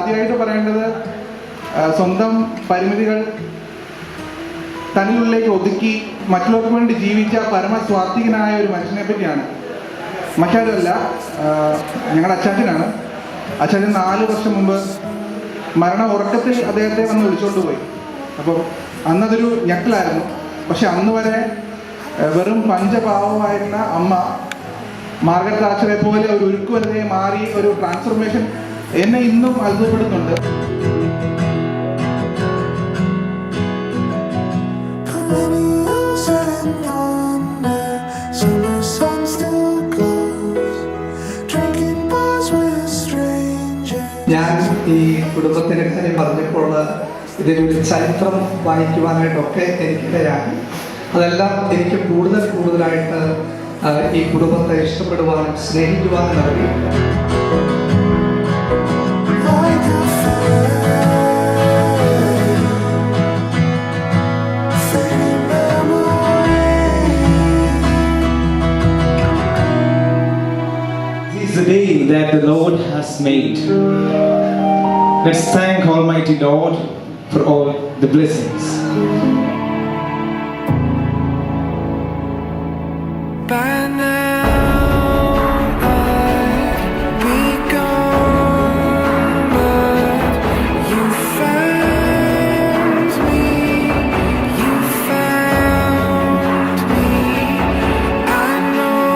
ആദ്യമായിട്ട് പറയേണ്ടത് സ്വന്തം പരിമിതികൾ തന്നിലേക്ക് ഒതുക്കി മറ്റുള്ളവർക്ക് വേണ്ടി ജീവിച്ച പരമസ്വാത്വികനായ ഒരു മനുഷ്യനെ പറ്റിയാണ്. മറ്റാരുമല്ല, ഞങ്ങളുടെ അച്ചാച്ചനാണ്. അച്ചാച്ചൻ 4 വർഷം മുമ്പ് മരണ ഉറക്കത്തിൽ അദ്ദേഹത്തെ വന്ന് വിളിച്ചുകൊണ്ട് പോയി. അപ്പോൾ അന്നതൊരു ഞെട്ടലായിരുന്നു. പക്ഷെ അന്ന് വരെ വെറും പഞ്ചപാവമായിരുന്ന അമ്മ മാർഗരറ്റ് താച്ചറെ പോലെ ഒരു ഉരുക്കുവലയെ മാറി ഒരു ട്രാൻസ്ഫോർമേഷൻ എന്നെ ഇന്നും അത്ഭുതപ്പെടുന്നുണ്ട്. ഞാൻ ഈ കുടുംബത്തിനെ കാര്യം പറഞ്ഞപ്പോൾ ഇതിനൊരു ചരിത്രം വായിക്കുവാനായിട്ടൊക്കെ എനിക്കിടയായി. അതെല്ലാം എനിക്ക് കൂടുതലായിട്ട് ഈ കുടുംബത്തെ ഇഷ്ടപ്പെടുവാനും സ്നേഹിക്കുവാനും നൽകി. The day that the Lord has made. Let's thank Almighty Lord for all the blessings. By now I'd be gone, but you found me. I know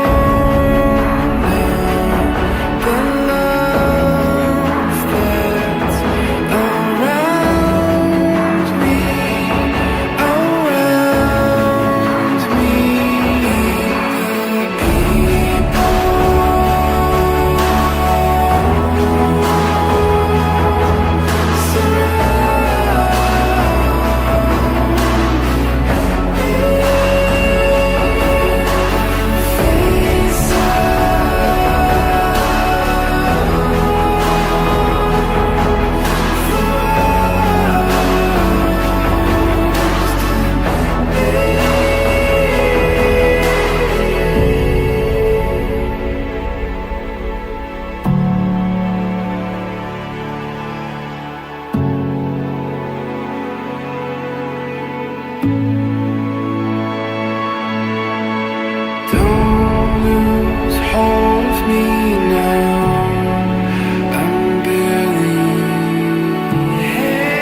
the love that's around me. Don't lose hold of me now. I'm barely hanging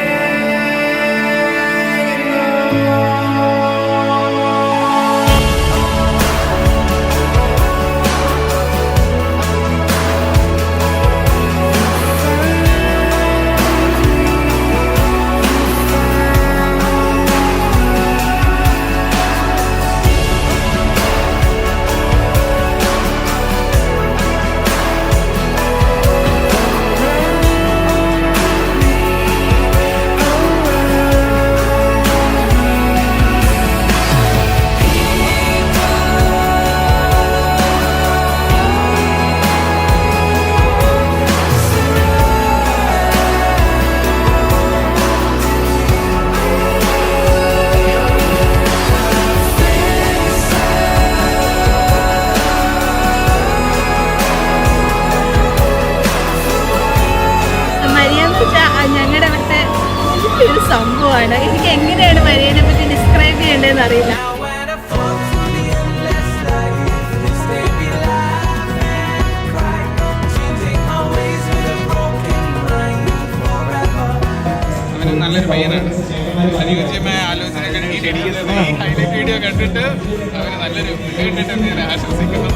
ഞങ്ങളുടെ അവിടുത്തെ ഒരു സംഭവമാണ്. എനിക്ക് എങ്ങനെയാണ് മരിയനെ പറ്റി describe ചെയ്യേണ്ടതെന്ന് അറിയില്ല. നല്ലൊരു പയ്യനാണ്. അനുയോജ്യമായ ആലോചനകൾ ഈ ലഭിക്കുന്നത് ഈ ഹൈലൈറ്റ് വീഡിയോ കണ്ടിട്ട് അവന് നല്ലൊരു കിട്ടട്ടെ എന്ന് ഞാൻ ആശംസിക്കുന്നു.